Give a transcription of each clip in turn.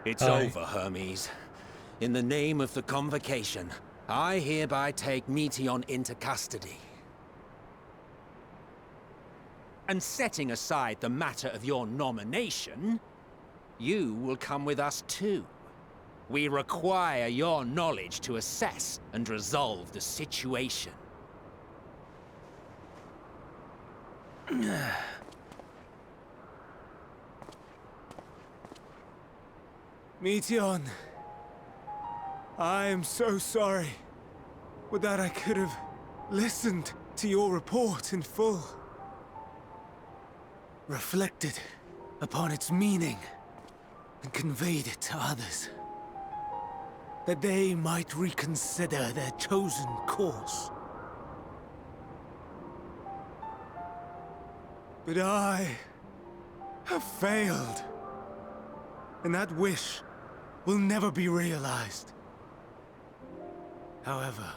It's over, Hermes. In the name of the Convocation, I hereby take Meteion into custody. And setting aside the matter of your nomination, you will come with us too. We require your knowledge to assess and resolve the situation. Meteion, I am so sorry. Would that I could have listened to your report in full. Reflected upon its meaning and conveyed it to others. That they might reconsider their chosen course. But I have failed. And that wish will never be realized. However,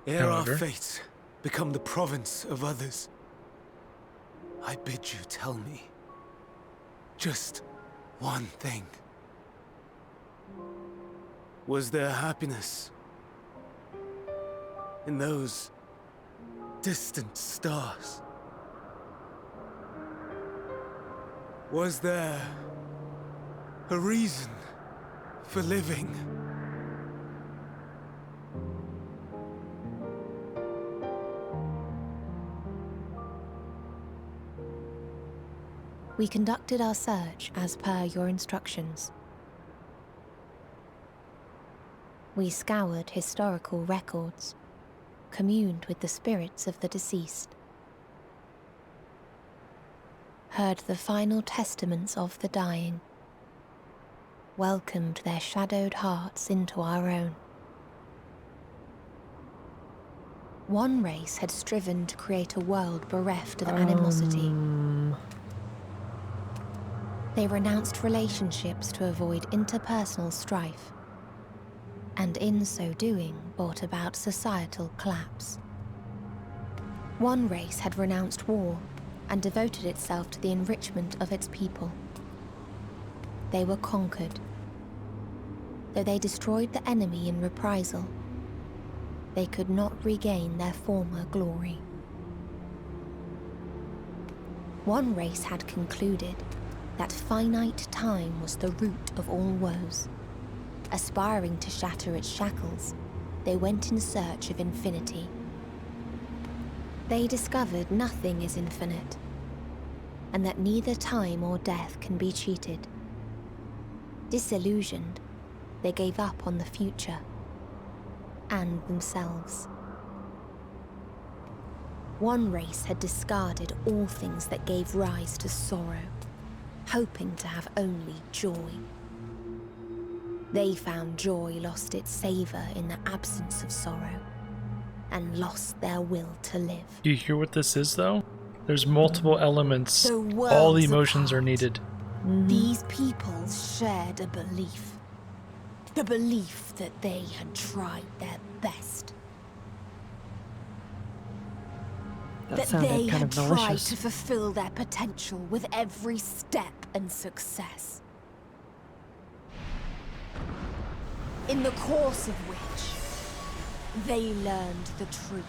ere our fates become the province of others, I bid you tell me just one thing. Was there happiness in those distant stars? Was there a reason for living? We conducted our search as per your instructions. We scoured historical records, communed with the spirits of the deceased, heard the final testaments of the dying, welcomed their shadowed hearts into our own. One race had striven to create a world bereft of animosity. They renounced relationships to avoid interpersonal strife, and in so doing brought about societal collapse. One race had renounced war and devoted itself to the enrichment of its people. They were conquered. Though they destroyed the enemy in reprisal, they could not regain their former glory. One race had concluded that finite time was the root of all woes. Aspiring to shatter its shackles, they went in search of infinity. They discovered nothing is infinite, and that neither time or death can be cheated. Disillusioned, they gave up on the future and themselves. One race had discarded all things that gave rise to sorrow, hoping to have only joy. They found joy lost its savor in the absence of sorrow, and lost their will to live. Do you hear what this is, though? There's multiple elements. All the emotions are needed. These people shared a belief. The belief that they had tried their best. That they had tried to fulfill their potential with every step and success. In the course of which, they learned the truth.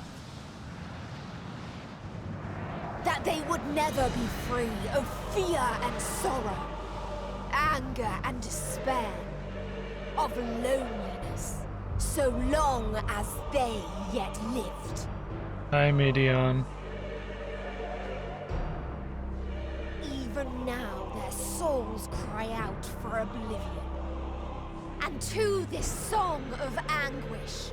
That they would never be free of fear and sorrow, anger and despair, of loneliness, so long as they yet lived. Hi, Meteion. Even now their souls cry out for oblivion. And to this song of anguish,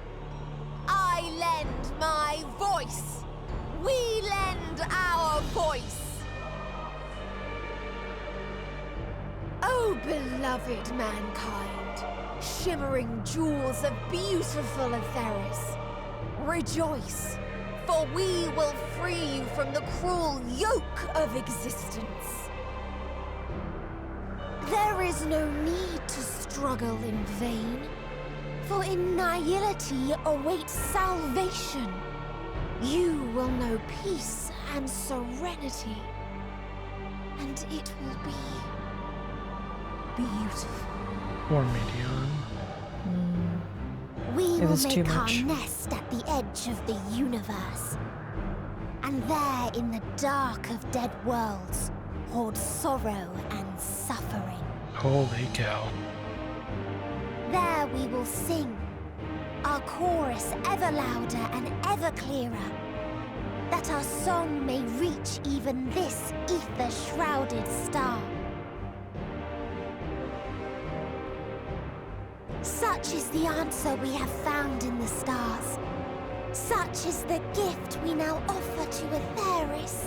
I lend my voice. We lend our voice. Oh, beloved mankind, shimmering jewels of beautiful Atheris, rejoice, for we will free you from the cruel yoke of existence. There is no need to struggle in vain, for in nihility awaits salvation. You will know peace and serenity, and it will be beautiful. Or Medion. We It will was too make our much. nest at the edge of the universe. And there, in the dark of dead worlds, hoard sorrow and suffering. Holy cow. There we will sing, our chorus ever louder and ever clearer, that our song may reach even this ether-shrouded star. Such is the answer we have found in the stars. Such is the gift we now offer to Atheris.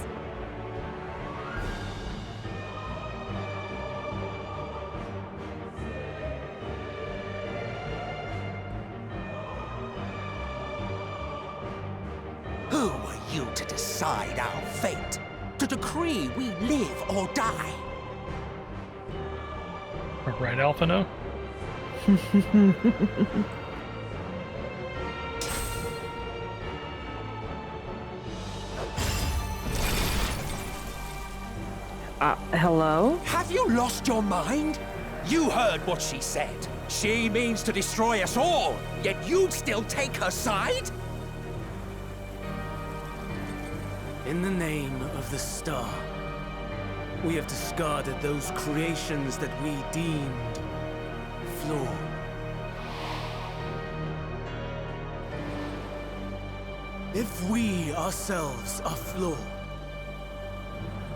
Who are you to decide our fate? To decree we live or die? Right, Alphino? Hello? Have you lost your mind? You heard what she said. She means to destroy us all, yet you'd still take her side? In the name of the star, we have discarded those creations that we deemed flawed. If we ourselves are flawed,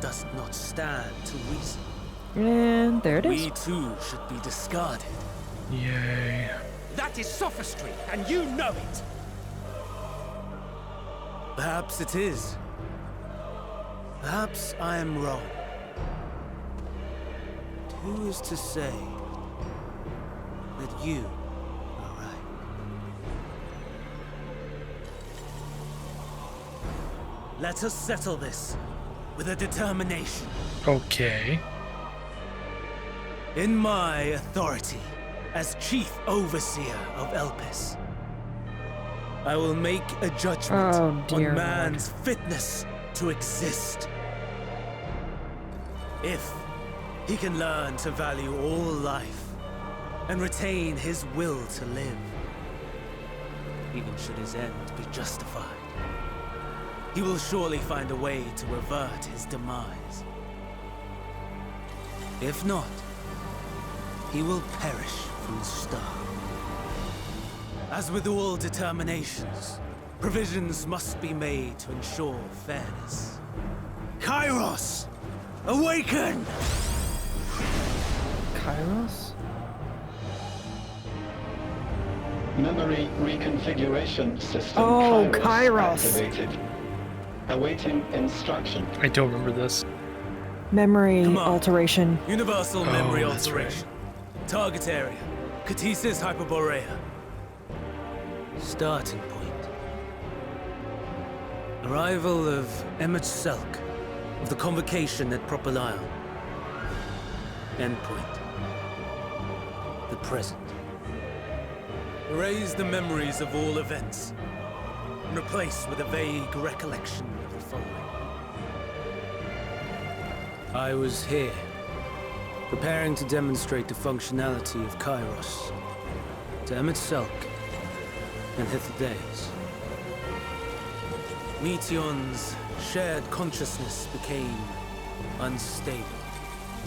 does not stand to reason. And there it is. We too should be discarded. Yay. That is sophistry, and you know it. Perhaps it is. Perhaps I am wrong. Who is to say that you are right? Let us settle this with a determination. Okay. In my authority as Chief Overseer of Elpis, I will make a judgment Oh, dear on Lord. man's fitness to exist. If he can learn to value all life and retain his will to live, even should his end be justified, he will surely find a way to avert his demise. If not, he will perish from the start. As with all determinations, provisions must be made to ensure fairness. Kairos! Awaken! Kairos? Memory reconfiguration system Oh, Kairos Kairos. activated. Awaiting instruction. I don't remember this. Memory Come on. alteration. Universal memory that's alteration. Target area. Catesis Hyperborea. Starting point. Arrival of emet-selch of the convocation at Propylion. Endpoint. The present. Erase the memories of all events and replace with a vague recollection of the following. I was here, preparing to demonstrate the functionality of Kairos to emet-selch and Hythlodaeus. Meteon's shared consciousness became unstable.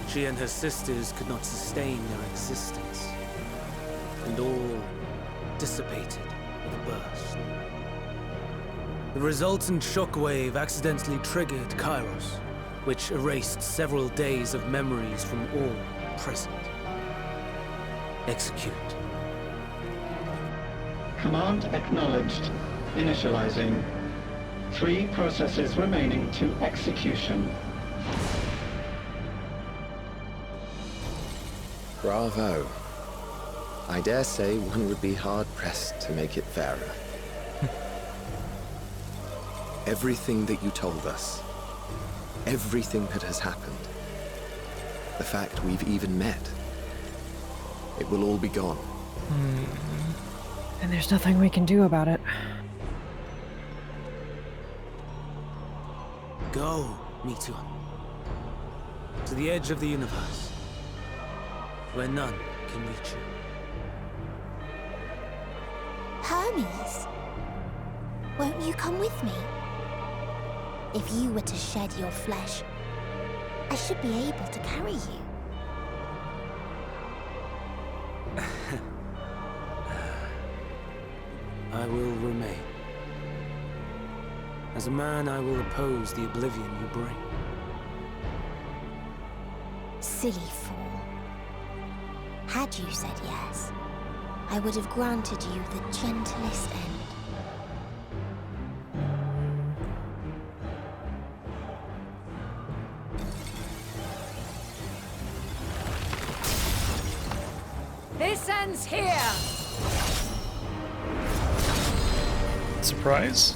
She and her sisters could not sustain their existence, and all dissipated with a burst. The resultant shockwave accidentally triggered Kairos, which erased several days of memories from all present. Execute. Command acknowledged. Initializing. 3 processes remaining to execution. Bravo. I dare say one would be hard-pressed to make it fairer. Everything that you told us, everything that has happened, the fact we've even met, it will all be gone. And there's nothing we can do about it. Go, Meteon. To the edge of the universe. where none can reach you. Hermes, won't you come with me? If you were to shed your flesh, I should be able to carry you. I will remain. As a man, I will oppose the oblivion you bring. Silly fool. Had you said yes, I would have granted you the gentlest end. This ends here! Surprise?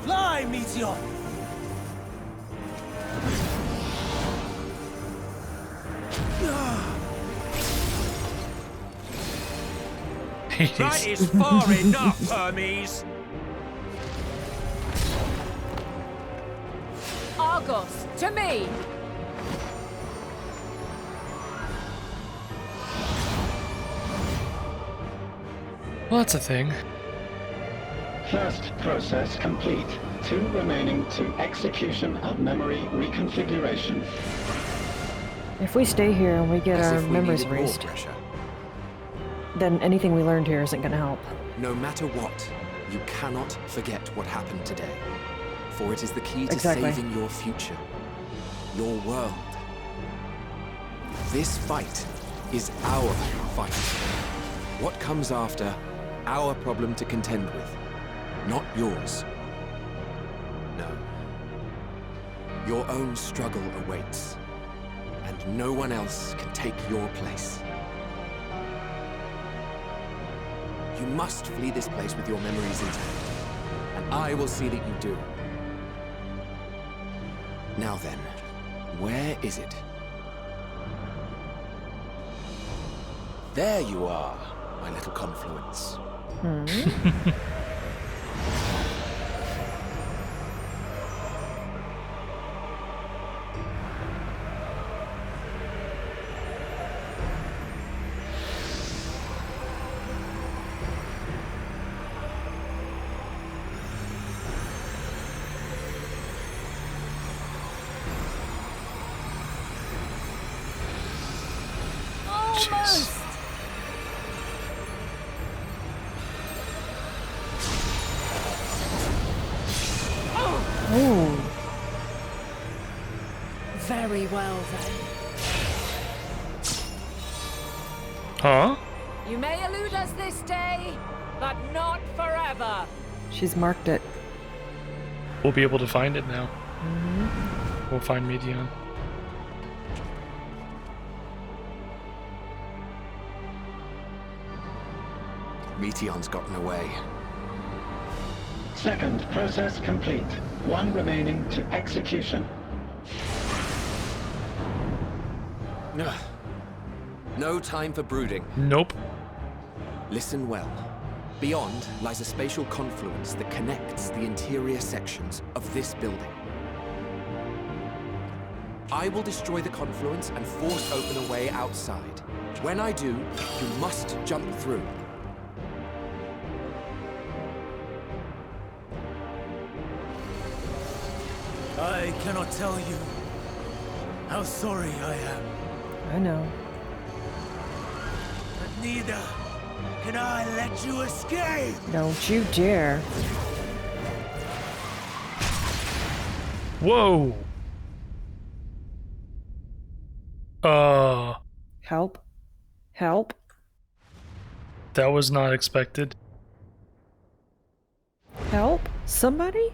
Fly, Meteor! That Hades. is far enough, Hermes! Argos, to me! Well, that's a thing. First process complete. 2 remaining to execution of memory reconfiguration. If we stay here and we get As our if we memories needed more erased, pressure. then anything we learned here isn't gonna help. No matter what, you cannot forget what happened today. For it is the key to Exactly. saving your future. Your world. This fight is our fight. What comes after, our problem to contend with, not yours. No. Your own struggle awaits, and no one else can take your place. You must flee this place with your memories intact, and I will see that you do. Now then, where is it? There you are, my little confluence. Almost! Ooh. Very well then. Huh? You may elude us this day, but not forever. She's marked it. We'll be able to find it now. We'll find Medion. Meteon's gotten away. Second process complete. 1 remaining to execution. Ugh. No time for brooding. Nope. Listen well. Beyond lies a spatial confluence that connects the interior sections of this building. I will destroy the confluence and force open a way outside. When I do, you must jump through. I cannot tell you how sorry I am, I know. but neither can I let you escape! Don't you dare. Whoa. Help. Help. That was not expected. Help? Somebody?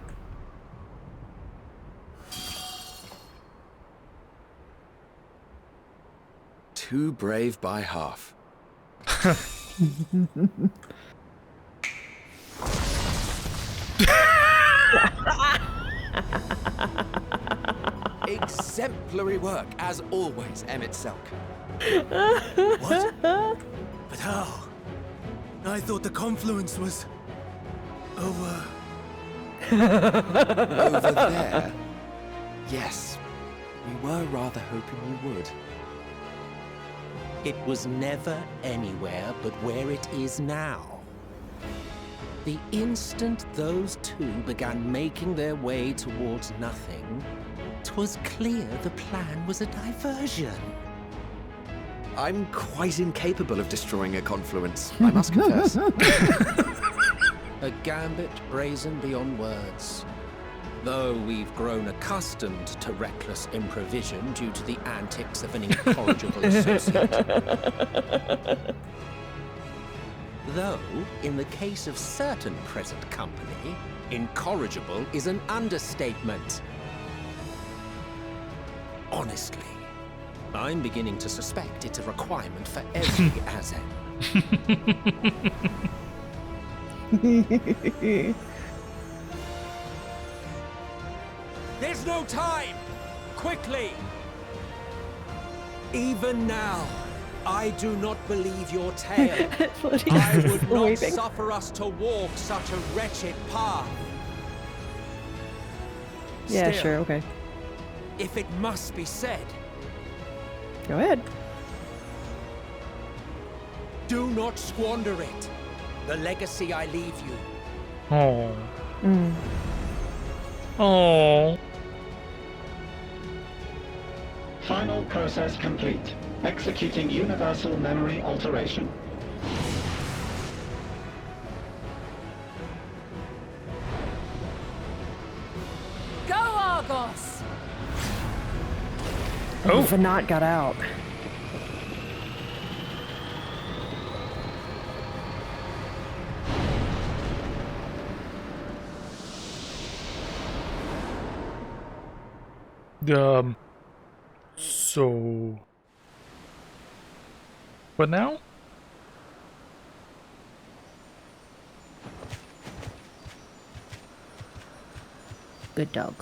Too brave by half. Exemplary work, as always, Emet-selch. What? But how? I thought the confluence was over. Over there? Yes. We were rather hoping you would. It was never anywhere but where it is now. The instant those two began making their way towards nothing, 'twas clear the plan was a diversion. I'm quite incapable of destroying a confluence, I must confess. A gambit brazen beyond words. Though we've grown accustomed to reckless improvision due to the antics of an incorrigible associate. Though, in the case of certain present company, incorrigible is an understatement. Honestly, I'm beginning to suspect it's a requirement for every Azen. There's no time! Quickly! Even now, I do not believe your tale. I would not suffer us to walk such a wretched path. Yeah, Still, sure, okay. if it must be said, Go ahead. do not squander it. The legacy I leave you. Oh. Mm. Oh. Final process complete. Executing universal memory alteration. Go, Argos! Oh. Venat got out. So... What now? Good dog.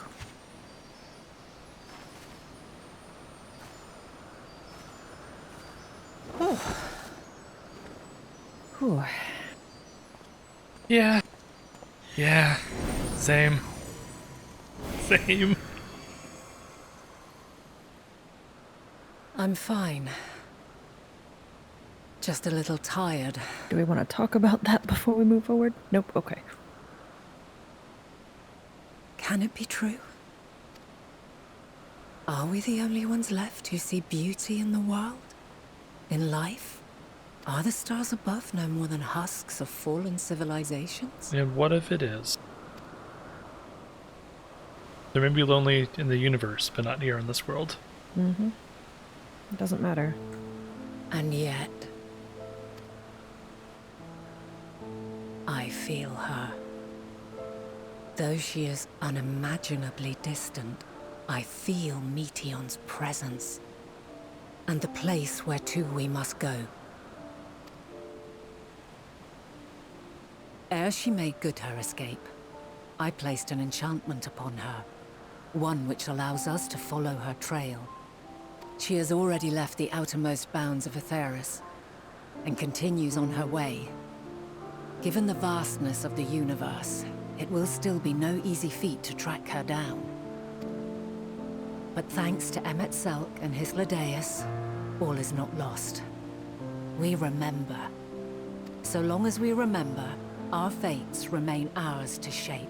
Oh. Whew. Yeah. Yeah. Same. Same. I'm fine. Just a little tired. Do we want to talk about that before we move forward? Nope, okay. Can it be true? Are we the only ones left who see beauty in the world? In life? Are the stars above no more than husks of fallen civilizations? And what if it is? There may be lonely in the universe, but not here in this world. Mm-hmm. It doesn't matter. And yet... I feel her. Though she is unimaginably distant, I feel Meteion's presence, and the place where to we must go. Ere she made good her escape, I placed an enchantment upon her, one which allows us to follow her trail. She has already left the outermost bounds of Aetheris, and continues on her way. Given the vastness of the universe, it will still be no easy feat to track her down. But thanks to Emet-selch and his Ladeus, all is not lost. We remember. So long as we remember, our fates remain ours to shape.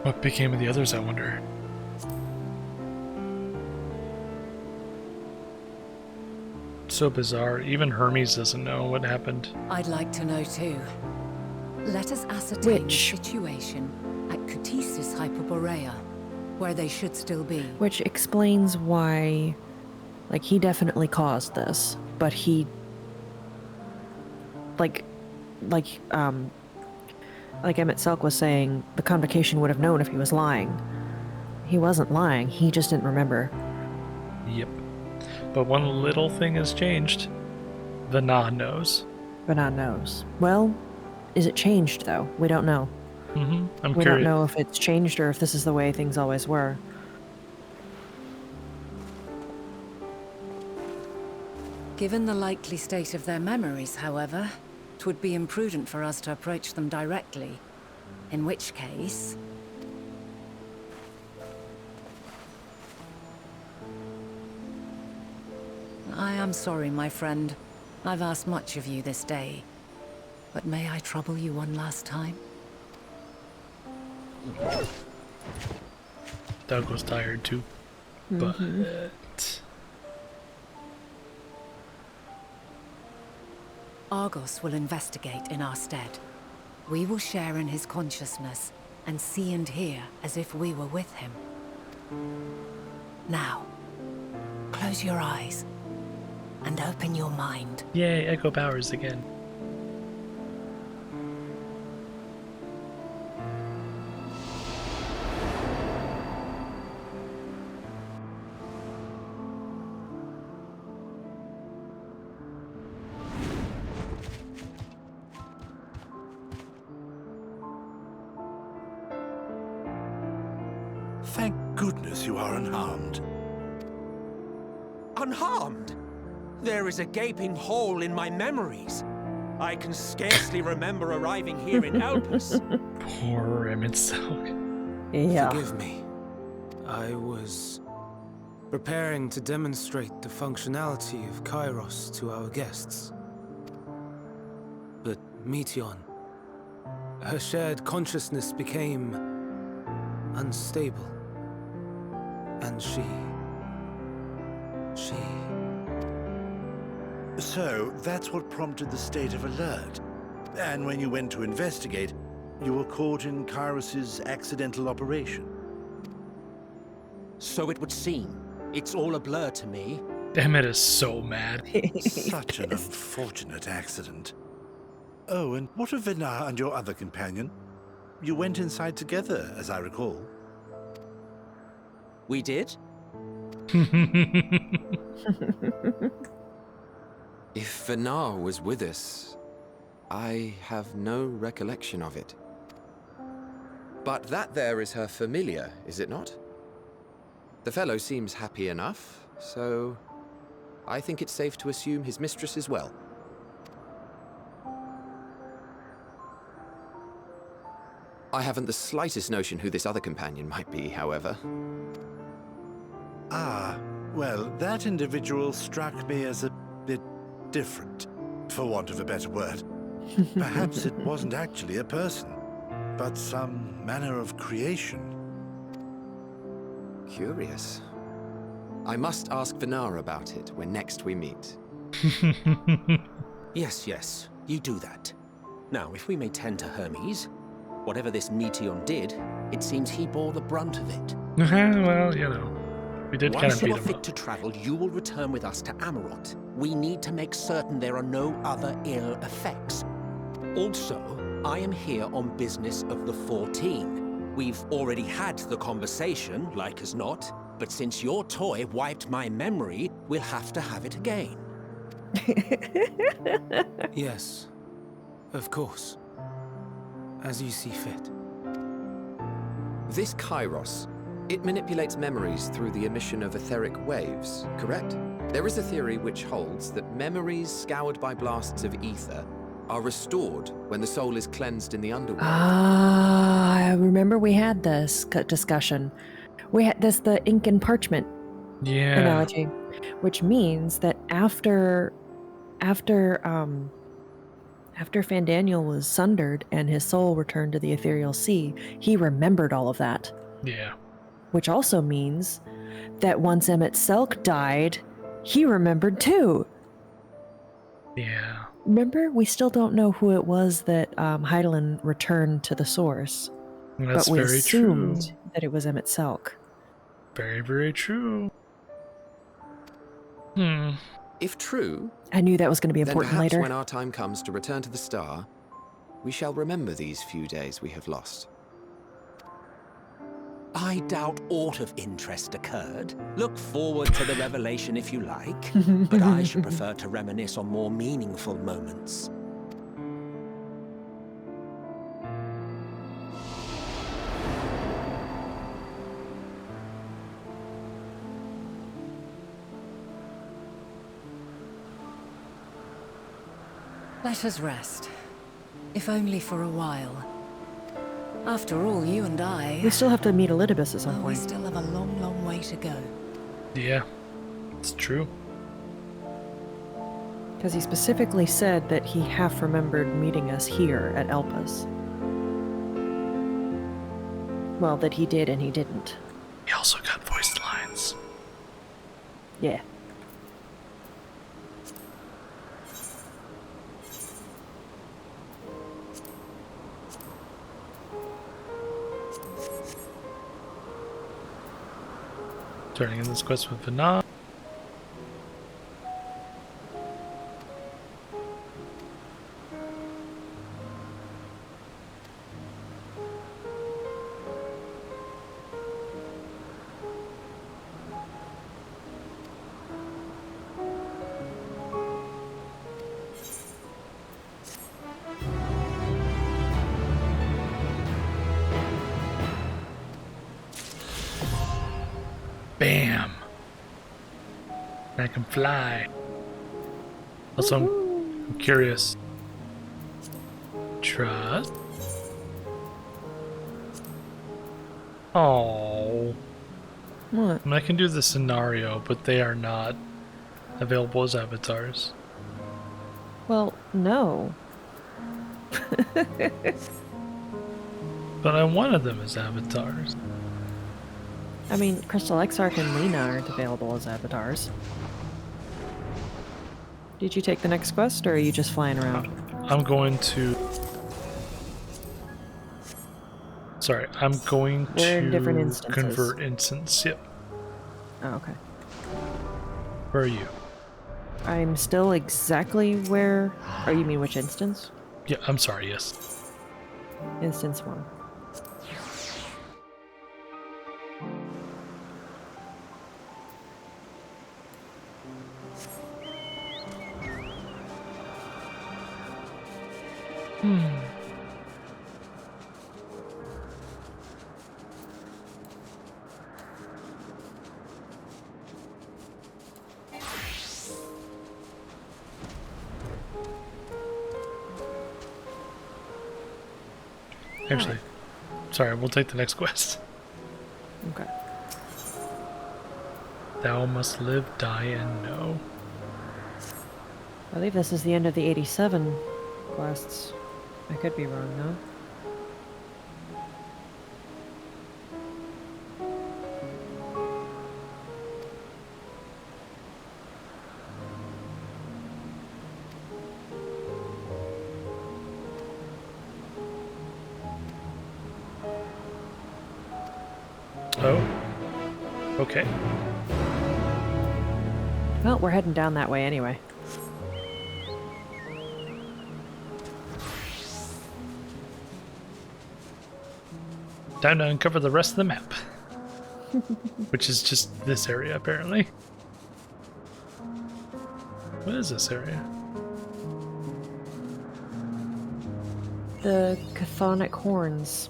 What became of the others, I wonder? So bizarre. Even Hermes doesn't know what happened. I'd like to know too. Let us ascertain Which? the situation at Cutisis Hyperborea, where they should still be. Which explains why, like, he definitely caused this, but he, like Emet-selch was saying, the Convocation would have known if he was lying. He wasn't lying, he just didn't remember. Yep. But one little thing has changed. Venat knows. Venat knows. Well, is it changed, though? We don't know. I'm We curious. don't know if it's changed or if this is the way things always were. Given the likely state of their memories, however, it would be imprudent for us to approach them directly. In which case... I am sorry, my friend. I've asked much of you this day. But may I trouble you one last time? Doug was tired too. But Argos will investigate in our stead. We will share in his consciousness and see and hear as if we were with him. Now, close your eyes and open your mind. yay, Echo Powers again. Thank goodness you are unharmed. Unharmed? There is a gaping hole in my memories. I can scarcely remember arriving here in Elpis. Poor emet-selch. Yeah. Forgive me. I was preparing to demonstrate the functionality of Kairos to our guests. But Meteon, her shared consciousness became unstable. And she... So, that's what prompted the state of alert. And when you went to investigate, you were caught in Kairos's accidental operation. So it would seem. It's all a blur to me. Emmet is so mad. Such an unfortunate accident. Oh, and what of Vinar and your other companion? You went inside together, as I recall. We did? If Vinar was with us, I have no recollection of it. But that there is her familiar, is it not? The fellow seems happy enough, so I think it's safe to assume his mistress as well. I haven't the slightest notion who this other companion might be, however. Ah, well, that individual struck me as a bit different, for want of a better word. Perhaps it wasn't actually a person, but some manner of creation. Curious. I must ask Vinar about it when next we meet. Yes, you do that. Now, if we may tend to Hermes, whatever this Meteon did, it seems he bore the brunt of it. Well, you know, we did kind Once of you beat are him fit up. to travel, you will return with us to Amarot. We need to make certain there are no other ill effects. Also, I am here on business of the 14. We've already had the conversation, like as not, but since your toy wiped my memory, we'll have to have it again. Yes, of course. As you see fit. This Kairos, it manipulates memories through the emission of etheric waves, correct? There is a theory which holds that memories scoured by blasts of ether are restored when the soul is cleansed in the underworld. I remember we had this discussion. We had the ink and parchment analogy, which means that after Fandaniel was sundered and his soul returned to the ethereal sea, he remembered all of that. Yeah. Which also means that once emet-selch died, he remembered too. Yeah. Remember, we still don't know who it was that Hydaelyn returned to the source. That's but we very assumed true. that it was emet-selch. Very, very true. If true, I knew that was going to be then important perhaps later. when our time comes to return to the star, we shall remember these few days we have lost. I doubt aught of interest occurred. Look forward to the revelation if you like, but I should prefer to reminisce on more meaningful moments. Let us rest. If only for a while. After all, you and I... We still have to meet Elidibus at some we point. still have a long, long way to go. Yeah, it's true. Because he specifically said that he half remembered meeting us here at Elpa's. Well, that he did and he didn't. He also got voiced lines. Yeah. Turning in this quest with Vana. Bam! I can fly. Also, I'm curious. Trust. Oh. What? I mean, I can do the scenario, but they are not available as avatars. Well, no. But I wanted them as avatars. I mean, Crystal Exarch and Lena aren't available as avatars. Did you take the next quest, or are you just flying around? I'm going to... Sorry, I'm going They're in different to instances. convert instance, yep. Oh, okay. Where are you? I'm still exactly where... Oh, you mean which instance? Yeah, I'm sorry, yes. Instance 1. Actually, sorry, we'll take the next quest. Okay. Thou must live, die, and know. I believe this is the end of the 87 quests. I could be wrong, though. Oh. Okay. Well, we're heading down that way anyway. Time to uncover the rest of the map. Which is just this area, apparently. What is this area? The chthonic horns.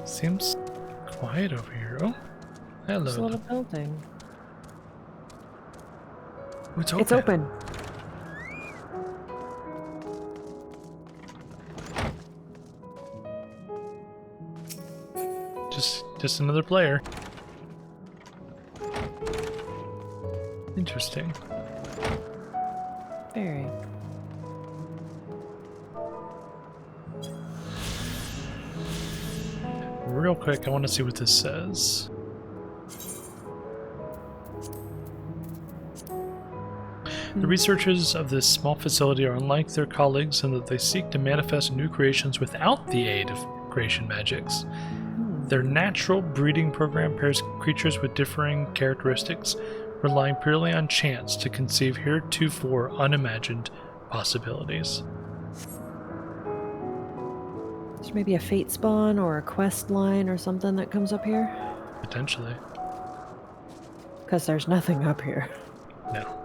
Seems quiet over here. Oh, hello. It's a little building. Oh, it's open. It's open. Just another player. Interesting. Very. Real quick, I want to see what this says. The researchers of this small facility are unlike their colleagues in that they seek to manifest new creations without the aid of creation magics. Their natural breeding program pairs creatures with differing characteristics, relying purely on chance to conceive heretofore unimagined possibilities. There's maybe a fate spawn or a quest line or something that comes up here? Potentially. Because there's nothing up here. No.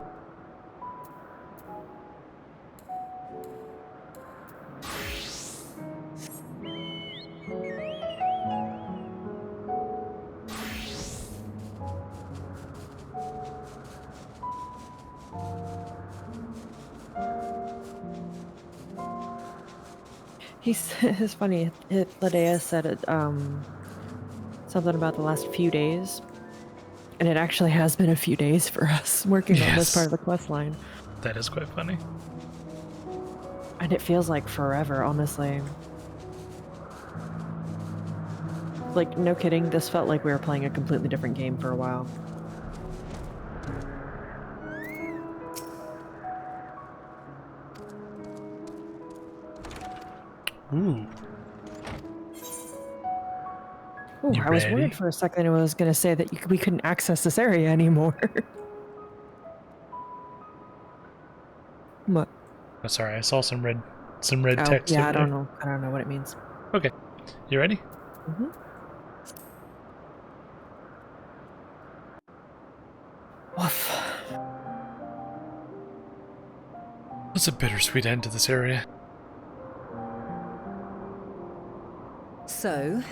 It's funny. Ladea said it. something about the last few days. And it actually has been a few days for us working on this part of the quest line. That is quite funny. And it feels like forever, honestly. Like, no kidding, this felt like we were playing a completely different game for a while. Ooh. Ooh, I was worried for a second I was going to say that we couldn't access this area anymore. What? Oh, sorry, I saw some red text. Yeah, I don't know what it means. Okay, you ready? Mm-hmm. Woof. It's a bittersweet end to this area. So,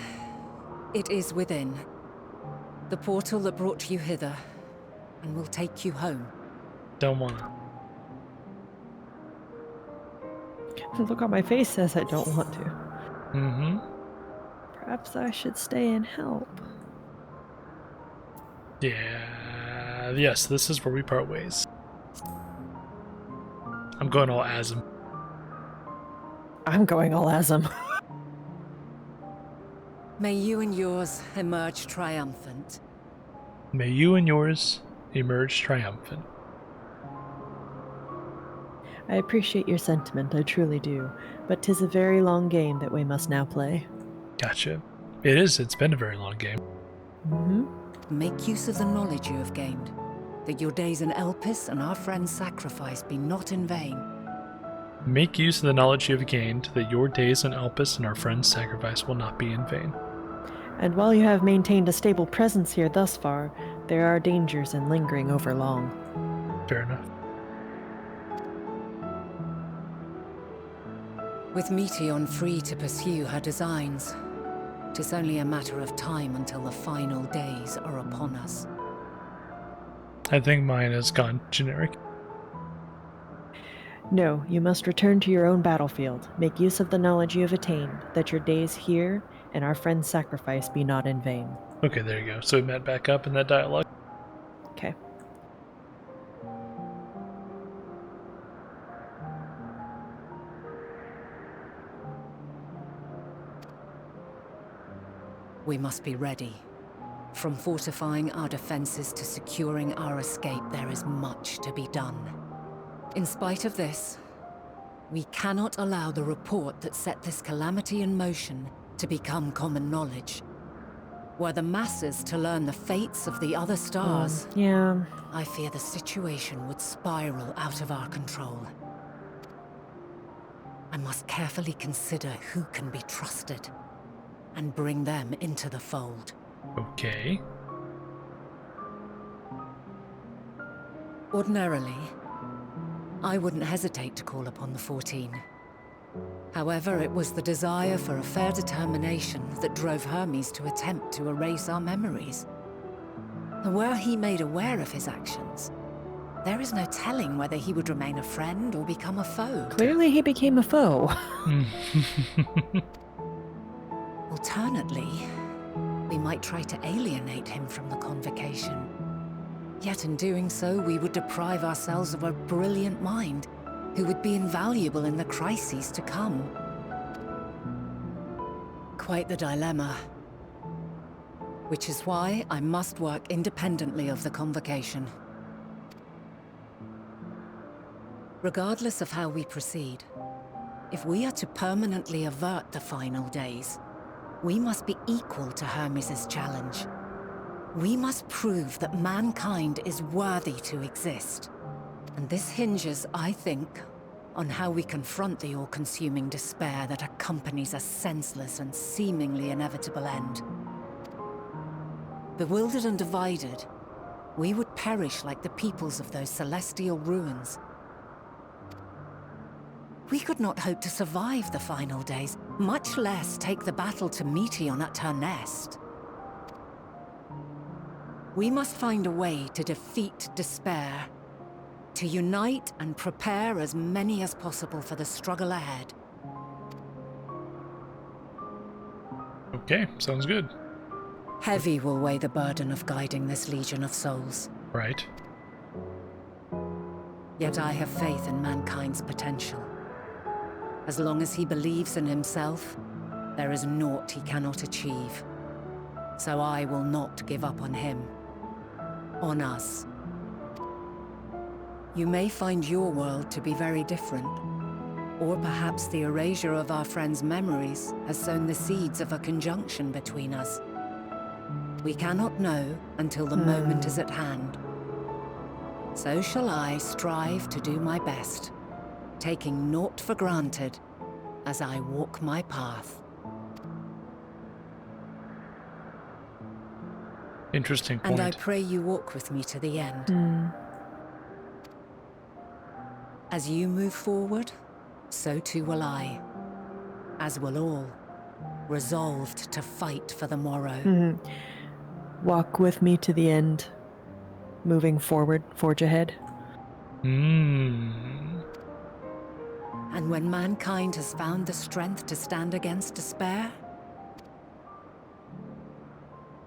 it is within. The portal that brought you hither, and will take you home. Don't wanna. Look on my face says I don't want to. Mm-hmm. Perhaps I should stay and help. Yeah. Yes, this is where we part ways. I'm going all Asm. I'm going all Asm. May you and yours emerge triumphant. May you and yours emerge triumphant. I appreciate your sentiment, I truly do, but 'tis a very long game that we must now play. Gotcha. It is, it's been a very long game. Mm-hmm. Make use of the knowledge you have gained, that your days in Elpis and our friend's sacrifice be not in vain. Make use of the knowledge you have gained, that your days in Elpis and our friend's sacrifice will not be in vain. And while you have maintained a stable presence here thus far, there are dangers in lingering over long. Fair enough. With Meteon free to pursue her designs, 'tis only a matter of time until the final days are upon us. I think mine has gone generic. No, you must return to your own battlefield. Make use of the knowledge you have attained, that your days here and our friend's sacrifice be not in vain. Okay, there you go. So we met back up in that dialogue. Okay. We must be ready. From fortifying our defenses to securing our escape, there is much to be done. In spite of this, we cannot allow the report that set this calamity in motion to become common knowledge. Were the masses to learn the fates of the other stars, I fear the situation would spiral out of our control. I must carefully consider who can be trusted and bring them into the fold. Okay. Ordinarily, I wouldn't hesitate to call upon the 14. However, it was the desire for a fair determination that drove Hermes to attempt to erase our memories. And were he made aware of his actions, there is no telling whether he would remain a friend or become a foe. Clearly he became a foe. Alternately, we might try to alienate him from the convocation. Yet in doing so, we would deprive ourselves of a brilliant mind who would be invaluable in the crises to come. Quite the dilemma. Which is why I must work independently of the convocation. Regardless of how we proceed, if we are to permanently avert the final days, we must be equal to Hermes' challenge. We must prove that mankind is worthy to exist. And this hinges, I think, on how we confront the all-consuming despair that accompanies a senseless and seemingly inevitable end. Bewildered and divided, we would perish like the peoples of those celestial ruins. We could not hope to survive the final days, much less take the battle to Meteon at her nest. We must find a way to defeat despair, to unite and prepare as many as possible for the struggle ahead. Okay, sounds good. Heavy will weigh the burden of guiding this legion of souls. Right. Yet I have faith in mankind's potential. As long as he believes in himself, there is naught he cannot achieve. So I will not give up on him. On us. You may find your world to be very different. Or perhaps the erasure of our friends' memories has sown the seeds of a conjunction between us. We cannot know until the moment is at hand. So shall I strive to do my best, taking naught for granted as I walk my path. Interesting point. And I pray you walk with me to the end. As you move forward, so too will I. As will all, resolved to fight for the morrow. Walk with me to the end. Moving forward, forge ahead. And when mankind has found the strength to stand against despair,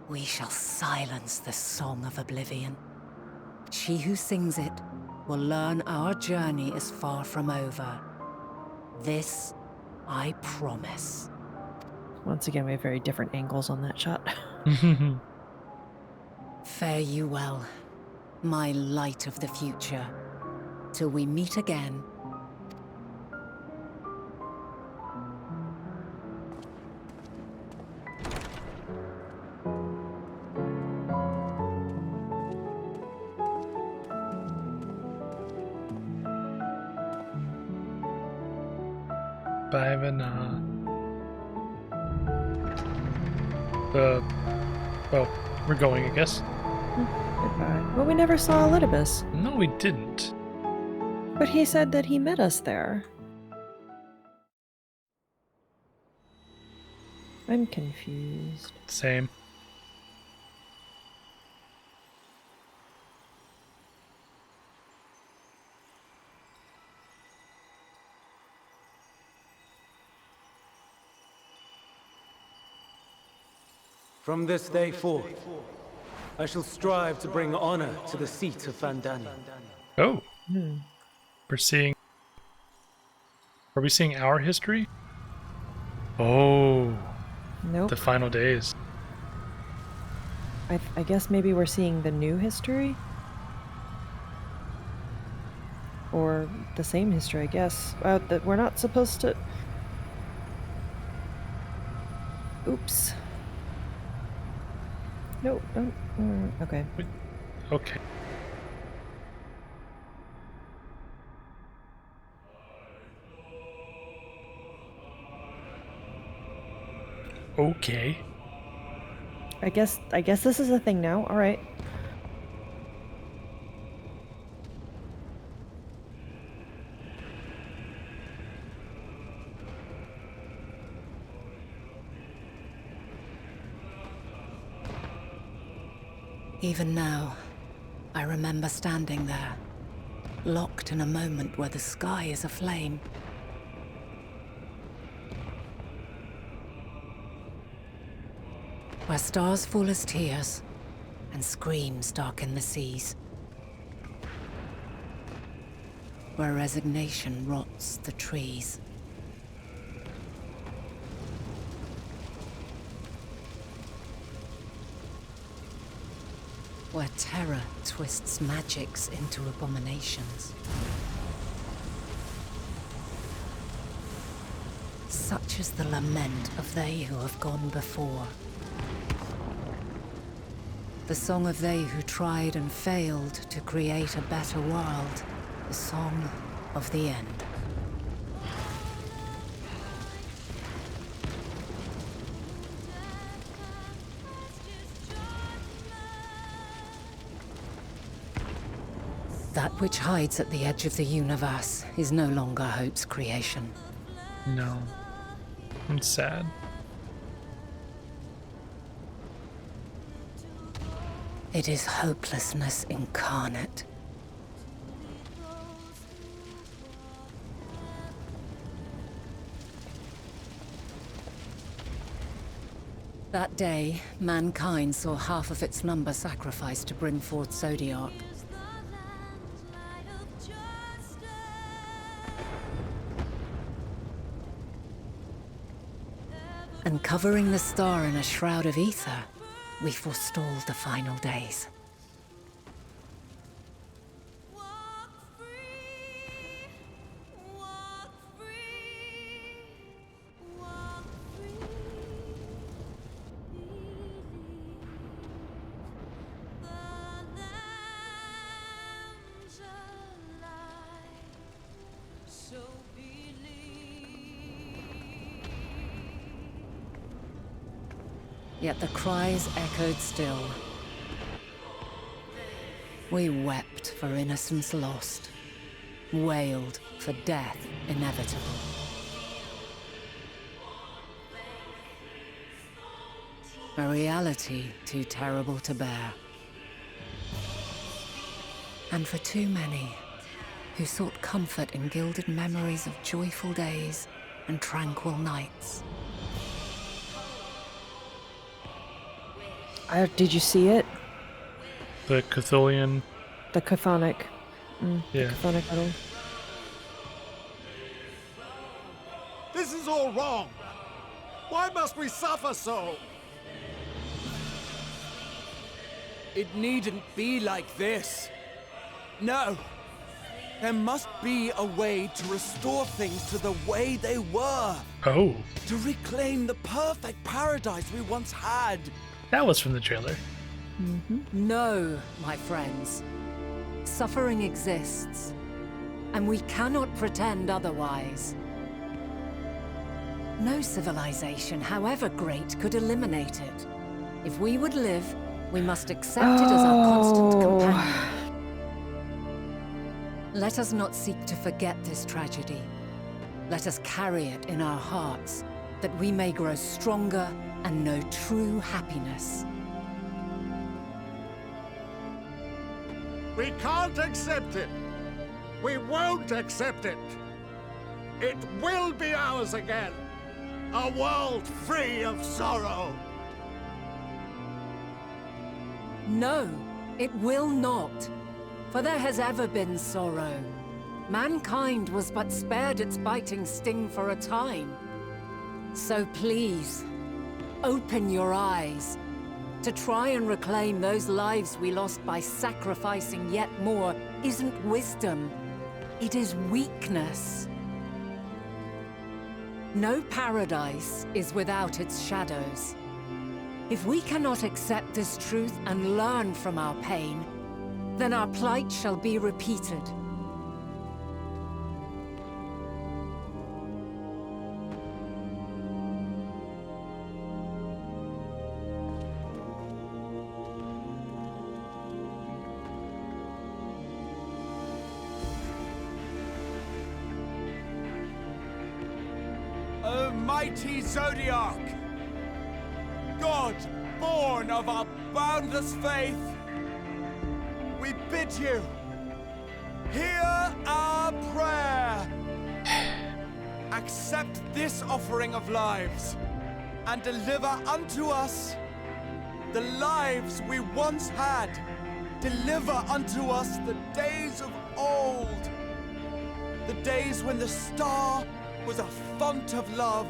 we shall silence the Song of Oblivion. She who sings it will learn our journey is far from over. This I promise. Once again, we have very different angles on that shot. Fare you well, my light of the future, till we meet again. Well, we're going, I guess. Goodbye. Well, we never saw Elidibus. No, we didn't. But he said that he met us there. I'm confused. Same. From this day forth, I shall strive to bring honor to the seat of Vandani. Oh. We're seeing... Are we seeing our history? Oh. Nope. The final days. I guess maybe we're seeing the new history? Or the same history, I guess. That we're not supposed to... Oops. No, don't... okay. Okay. Okay. I guess this is a thing now. All right. Even now, I remember standing there, locked in a moment where the sky is aflame. Where stars fall as tears, and screams darken the seas. Where resignation rots the trees. Where terror twists magics into abominations. Such is the lament of they who have gone before. The song of they who tried and failed to create a better world. The song of the end. That which hides at the edge of the universe is no longer hope's creation. No. I'm sad. It is hopelessness incarnate. That day, mankind saw half of its number sacrificed to bring forth Zodiark. And covering the star in a shroud of ether, we forestalled the final days. Yet the cries echoed still. We wept for innocence lost, wailed for death inevitable. A reality too terrible to bear. And for too many who sought comfort in gilded memories of joyful days and tranquil nights. Did you see it? The Cthulhian. The Chthonic. Yeah. The Chthonic metal. This is all wrong. Why must we suffer so? It needn't be like this. No. There must be a way to restore things to the way they were. Oh. To reclaim the perfect paradise we once had. That was from the trailer. No, my friends. Suffering exists, and we cannot pretend otherwise. No civilization, however great, could eliminate it. If we would live, we must accept it as our constant companion. Let us not seek to forget this tragedy. Let us carry it in our hearts, that we may grow stronger and know true happiness. We can't accept it. We won't accept it. It will be ours again. A world free of sorrow. No, it will not. For there has ever been sorrow. Mankind was but spared its biting sting for a time. So please, open your eyes. To try and reclaim those lives we lost by sacrificing yet more isn't wisdom. It is weakness. No paradise is without its shadows. If we cannot accept this truth and learn from our pain, then our plight shall be repeated. O mighty Zodiark! God, born of our boundless faith, we bid you, hear our prayer. Accept this offering of lives, and deliver unto us the lives we once had. Deliver unto us the days of old, the days when the star was a font of love,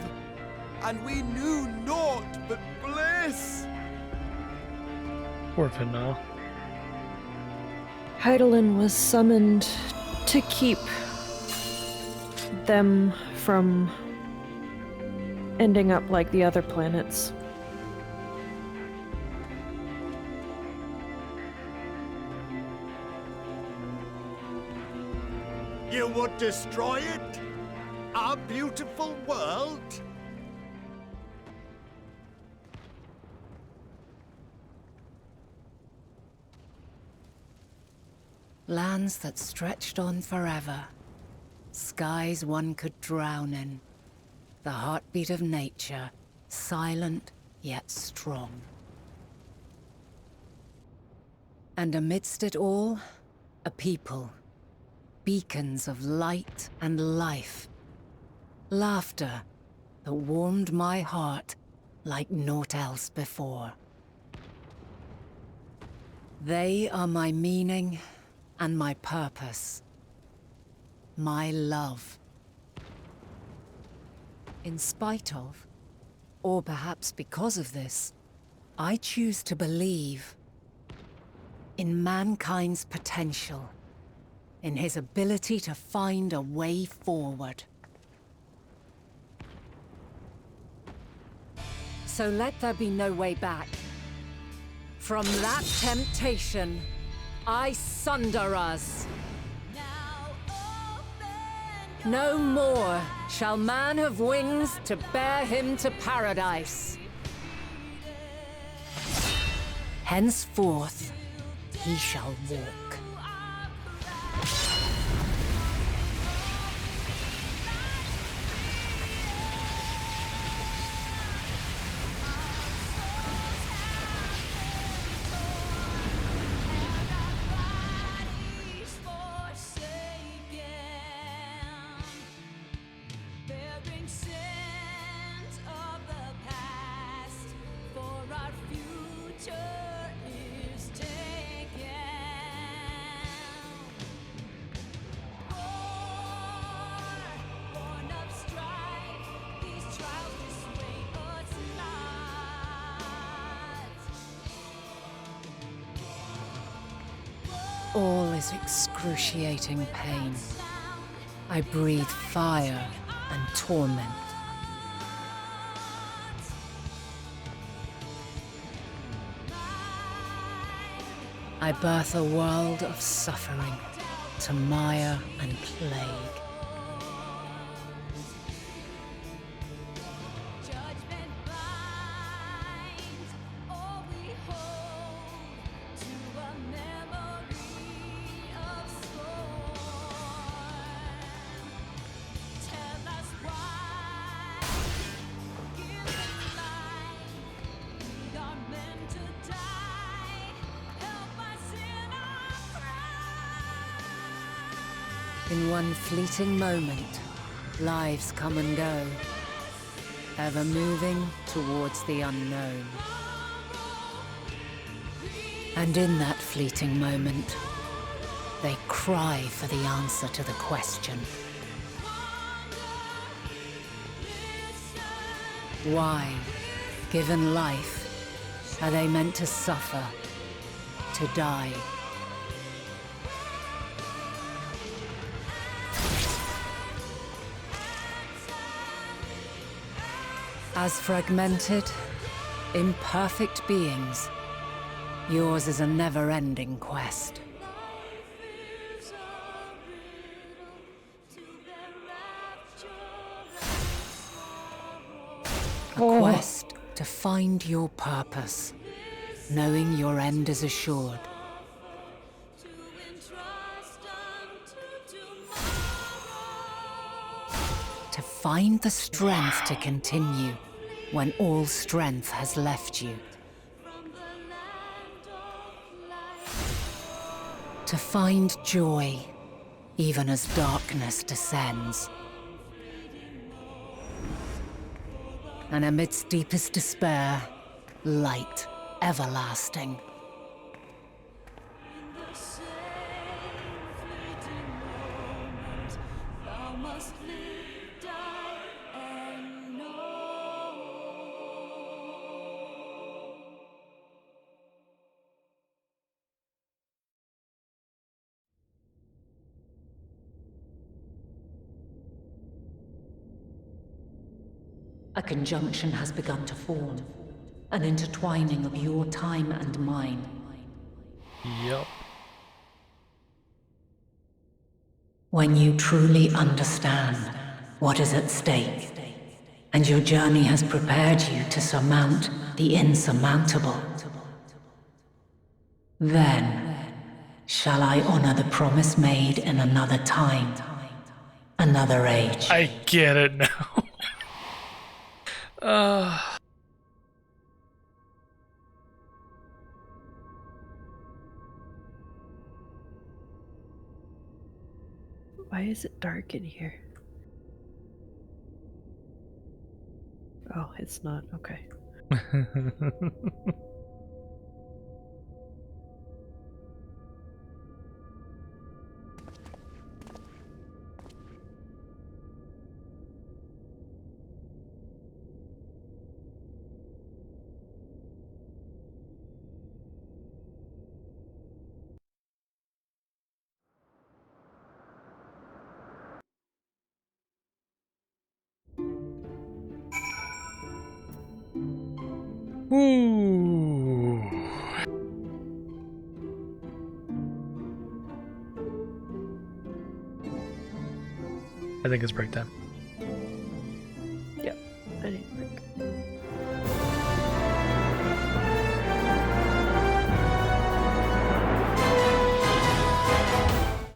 and we knew naught but bliss. Poor Final. Hydaelyn was summoned to keep them from ending up like the other planets. You would destroy it? Our beautiful world? Lands that stretched on forever. Skies one could drown in. The heartbeat of nature, silent yet strong. And amidst it all, a people. Beacons of light and life. Laughter that warmed my heart like naught else before. They are my meaning and my purpose. My love. In spite of, or perhaps because of this, I choose to believe in mankind's potential, in his ability to find a way forward. So let there be no way back. From that temptation, I sunder us. No more shall man have wings to bear him to paradise. Henceforth, he shall walk. All is excruciating pain. I breathe fire and torment. I birth a world of suffering to mire and plague. In one fleeting moment, lives come and go, ever moving towards the unknown. And in that fleeting moment, they cry for the answer to the question. Why, given life, are they meant to suffer, to die? As fragmented, imperfect beings, yours is a never-ending quest. A quest to find your purpose, knowing your end is assured. To find the strength to continue when all strength has left you. To find joy, even as darkness descends. And amidst deepest despair, light everlasting. A conjunction has begun to form, an intertwining of your time and mine. Yep. When you truly understand what is at stake, and your journey has prepared you to surmount the insurmountable, then shall I honor the promise made in another time, another age. I get it now. Why is it dark in here? Oh, it's not. Okay. Ooh. I think it's break time.